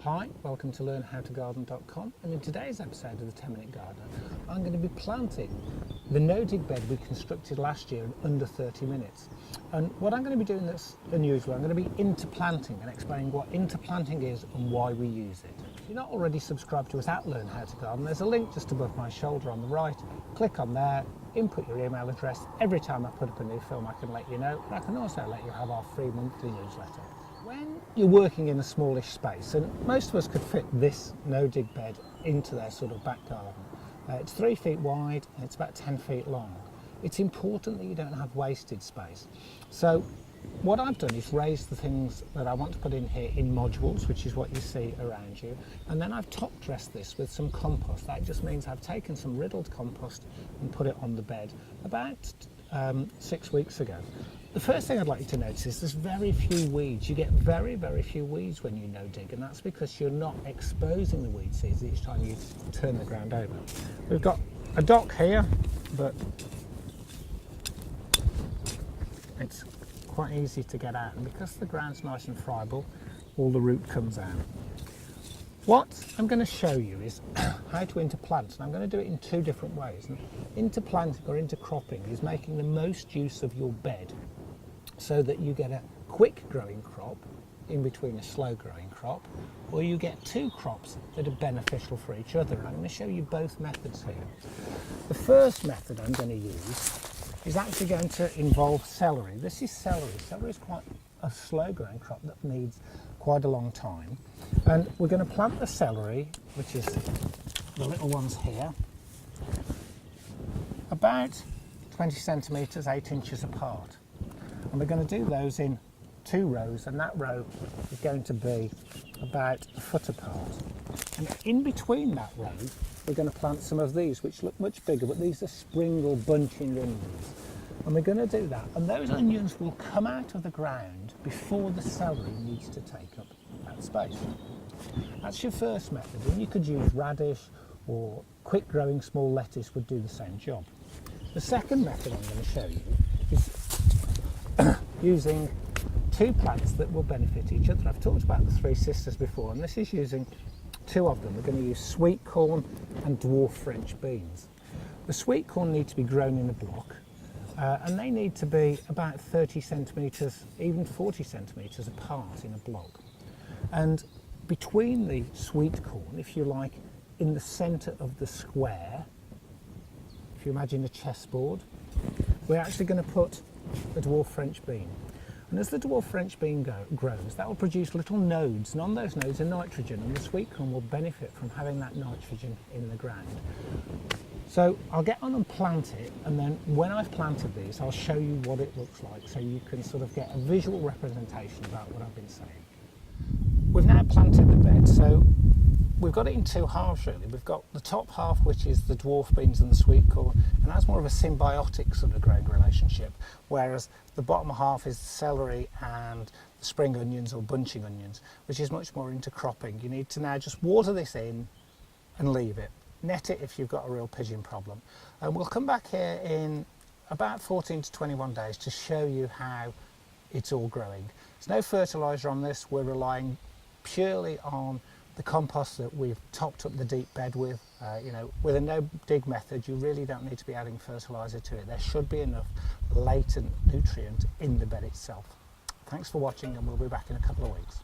Hi, welcome to learnhowtogarden.com, and in today's episode of the 10-Minute Gardener I'm going to be planting the no-dig bed we constructed last year in under 30 minutes. And what I'm going to be doing that's unusual, I'm going to be interplanting and explaining what interplanting is and why we use it. If you're not already subscribed to us at Learn How to Garden, there's a link just above my shoulder on the right. Click on there, input your email address. Every time I put up a new film I can let you know, and I can also let you have our free monthly newsletter. When you're working in a smallish space, and most of us could fit this no-dig bed into their sort of back garden, it's 3 feet wide and it's about 10 feet long. It's important that you don't have wasted space. So what I've done is raise the things that I want to put in here in modules, which is what you see around you, and then I've top dressed this with some compost. That just means I've taken some riddled compost and put it on the bed about 6 weeks ago. The first thing I'd like you to notice is there's very few weeds. You get very, very few weeds when you no-dig, and that's because you're not exposing the weed seeds each time you turn the ground over. We've got a dock here, but it's quite easy to get out, and because the ground's nice and friable, all the root comes out. What I'm going to show you is how to interplant, and I'm going to do it in two different ways. And interplanting or intercropping is making the most use of your bed so that you get a quick growing crop in between a slow growing crop, or you get two crops that are beneficial for each other. And I'm going to show you both methods here. The first method I'm going to use is actually going to involve celery. This is celery. Celery is quite a slow growing crop that needs quite a long time, and we're going to plant the celery, which is the little ones here, about 20 centimetres, 8 inches apart, and we're going to do those in 2 rows, and that row is going to be about a foot apart, and in between that row we're going to plant some of these which look much bigger, but these are spring or bunching onions. And we're going to do that, and those onions will come out of the ground before the celery needs to take up that space. That's your first method, and you could use radish or quick growing small lettuce would do the same job. The second method I'm going to show you is using 2 plants that will benefit each other. I've talked about the 3 sisters before, and this is using 2 of them. We're going to use sweet corn and dwarf French beans. The sweet corn need to be grown in a block. And they need to be about 30 centimetres, even 40 centimetres apart in a block. And between the sweet corn, if you like, in the centre of the square, if you imagine a chessboard, we're actually going to put the dwarf French bean. And as the dwarf French bean grows, that will produce little nodes, and on those nodes are nitrogen, and the sweet corn will benefit from having that nitrogen in the ground. So I'll get on and plant it, and then when I've planted these I'll show you what it looks like so you can sort of get a visual representation about what I've been saying. We've now planted the bed, so we've got it in 2 halves really. We've got the top half, which is the dwarf beans and the sweet corn, and that's more of a symbiotic sort of growing relationship, whereas the bottom half is the celery and the spring onions or bunching onions, which is much more intercropping. You need to now just water this in and leave it. Net it if you've got a real pigeon problem. And we'll come back here in about 14 to 21 days to show you how it's all growing. There's no fertiliser on this. We're relying purely on the compost that we've topped up the deep bed with. With a no-dig method, you really don't need to be adding fertiliser to it. There should be enough latent nutrient in the bed itself. Thanks for watching, and we'll be back in a couple of weeks.